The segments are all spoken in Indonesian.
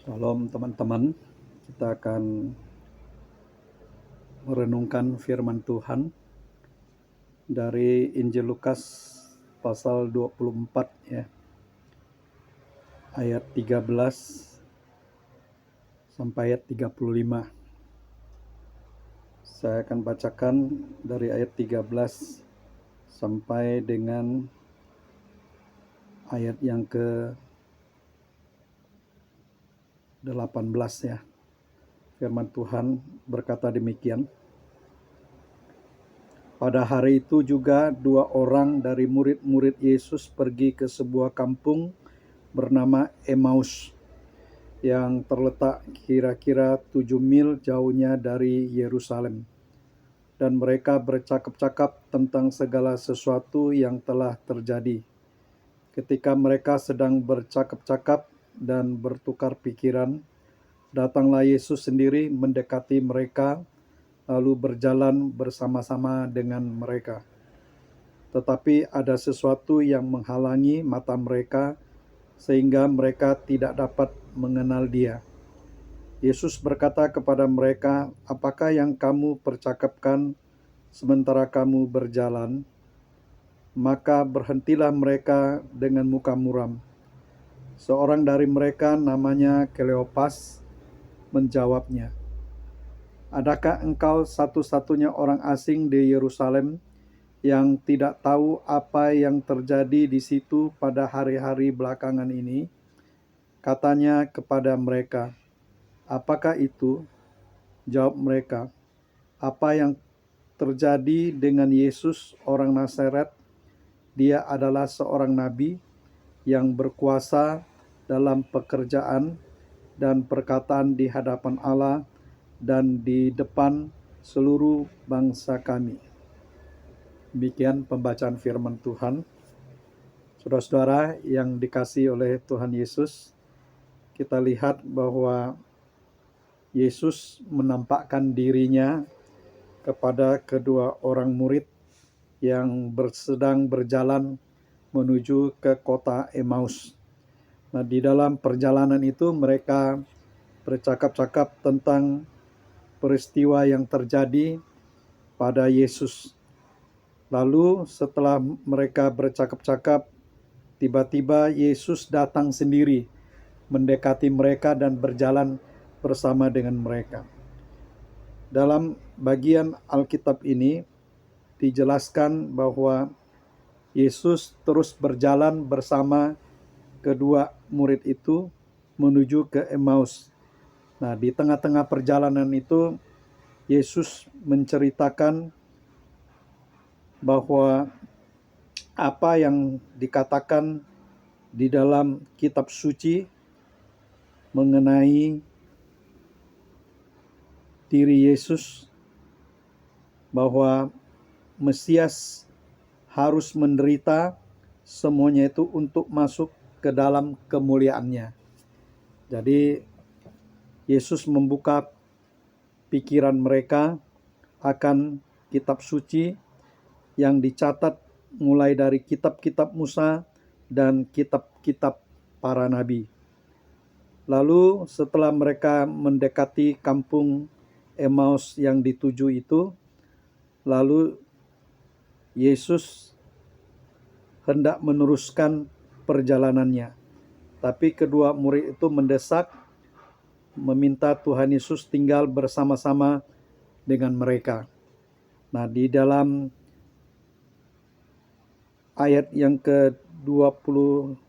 Shalom teman-teman, kita akan merenungkan firman Tuhan dari Injil Lukas pasal 24 ya, ayat 13 sampai ayat 35. Saya akan bacakan dari ayat 13 sampai dengan ayat yang ke-18 ya. Firman Tuhan berkata demikian. Pada hari itu juga 2 orang dari murid-murid Yesus pergi ke sebuah kampung bernama Emmaus yang terletak kira-kira 7 mil jauhnya dari Yerusalem. Dan mereka bercakap-cakap tentang segala sesuatu yang telah terjadi. Ketika mereka sedang bercakap-cakap dan bertukar pikiran, datanglah Yesus sendiri mendekati mereka, lalu berjalan bersama-sama dengan mereka. Tetapi ada sesuatu yang menghalangi mata mereka, sehingga mereka tidak dapat mengenal Dia. Yesus berkata kepada mereka, "Apakah yang kamu percakapkan sementara kamu berjalan?" Maka berhentilah mereka dengan muka muram. Seorang dari mereka namanya Kleopas menjawabnya, "Adakah engkau satu-satunya orang asing di Yerusalem yang tidak tahu apa yang terjadi di situ pada hari-hari belakangan ini?" Katanya kepada mereka, "Apakah itu?" Jawab mereka, "Apa yang terjadi dengan Yesus orang Nazaret? Dia adalah seorang nabi yang berkuasa dalam pekerjaan dan perkataan di hadapan Allah dan di depan seluruh bangsa kami." Demikian pembacaan firman Tuhan. Saudara-saudara yang dikasihi oleh Tuhan Yesus, kita lihat bahwa Yesus menampakkan dirinya kepada kedua orang murid yang sedang berjalan menuju ke kota Emmaus. Nah, di dalam perjalanan itu mereka bercakap-cakap tentang peristiwa yang terjadi pada Yesus. Lalu setelah mereka bercakap-cakap, tiba-tiba Yesus datang sendiri mendekati mereka dan berjalan bersama dengan mereka. Dalam bagian Alkitab ini dijelaskan bahwa Yesus terus berjalan bersama kedua murid itu menuju ke Emmaus. Nah, di tengah-tengah perjalanan itu Yesus menceritakan bahwa apa yang dikatakan di dalam kitab suci mengenai diri Yesus, bahwa Mesias harus menderita semuanya itu untuk masuk ke dalam kemuliaannya. Jadi Yesus membuka pikiran mereka akan kitab suci yang dicatat mulai dari kitab-kitab Musa dan kitab-kitab para nabi. Lalu setelah mereka mendekati kampung Emmaus yang dituju itu, lalu Yesus hendak meneruskan perjalanannya. Tapi kedua murid itu mendesak, meminta Tuhan Yesus tinggal bersama-sama dengan mereka. Nah, di dalam ayat yang ke-29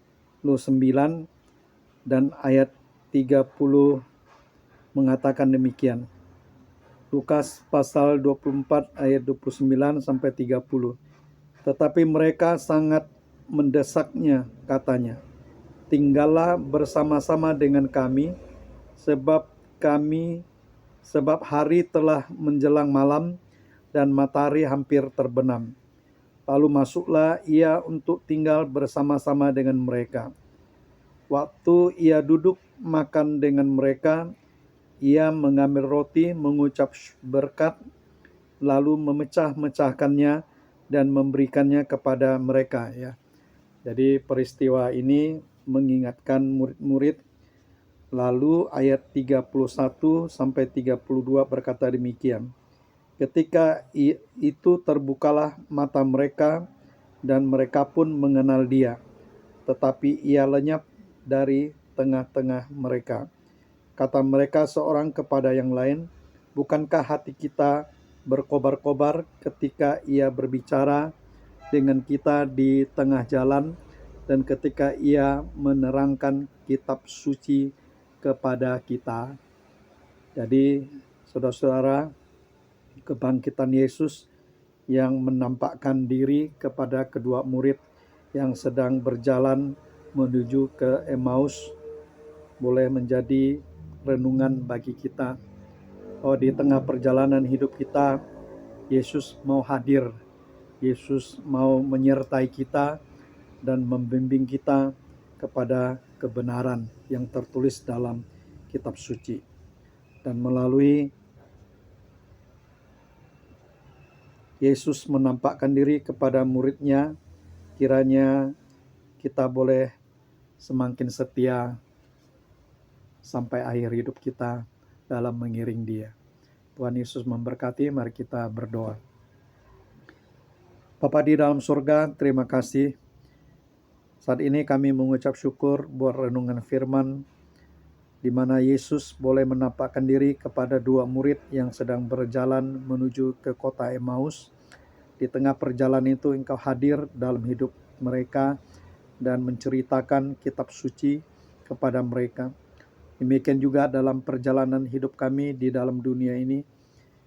dan ayat 30 mengatakan demikian. Lukas pasal 24 ayat 29 sampai 30. Tetapi mereka sangat mendesaknya, katanya, "Tinggallah bersama-sama dengan kami, sebab hari telah menjelang malam dan matahari hampir terbenam." Lalu masuklah ia untuk tinggal bersama-sama dengan mereka. Waktu ia duduk makan dengan mereka, ia mengambil roti, mengucap berkat, lalu memecah-mecahkannya dan memberikannya kepada mereka ya. Jadi peristiwa ini mengingatkan murid-murid Lalu ayat 31 sampai 32 berkata demikian. Ketika itu terbukalah mata mereka dan mereka pun mengenal Dia, tetapi Ia lenyap dari tengah-tengah mereka. Kata mereka seorang kepada yang lain, bukankah hati kita berkobar-kobar ketika Ia berbicara dengan kita di tengah jalan dan ketika Ia menerangkan kitab suci kepada kita. Jadi, saudara-saudara, kebangkitan Yesus yang menampakkan diri kepada kedua murid yang sedang berjalan menuju ke Emmaus boleh menjadi renungan bagi kita. Oh, di tengah perjalanan hidup kita, Yesus mau hadir. Yesus mau menyertai kita dan membimbing kita kepada kebenaran yang tertulis dalam kitab suci. Dan melalui Yesus menampakkan diri kepada muridnya, kiranya kita boleh semakin setia sampai akhir hidup kita dalam mengiring Dia. Tuhan Yesus memberkati, mari kita berdoa. Bapa di dalam surga, terima kasih. Saat ini kami mengucap syukur buat renungan firman, di mana Yesus boleh menampakkan diri kepada dua murid yang sedang berjalan menuju ke kota Emmaus. Di tengah perjalanan itu Engkau hadir dalam hidup mereka dan menceritakan kitab suci kepada mereka. Demikian juga dalam perjalanan hidup kami di dalam dunia ini,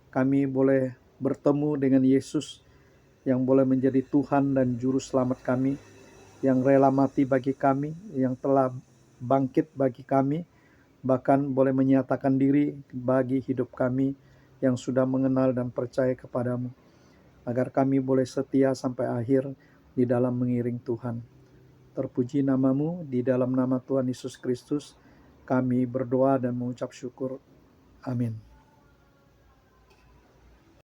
kami boleh bertemu dengan Yesus yang boleh menjadi Tuhan dan Juru Selamat kami, yang rela mati bagi kami, yang telah bangkit bagi kami, bahkan boleh menyatakan diri bagi hidup kami yang sudah mengenal dan percaya kepadamu, agar kami boleh setia sampai akhir di dalam mengiring Tuhan. Terpuji namamu, di dalam nama Tuhan Yesus Kristus kami berdoa dan mengucap syukur. Amin.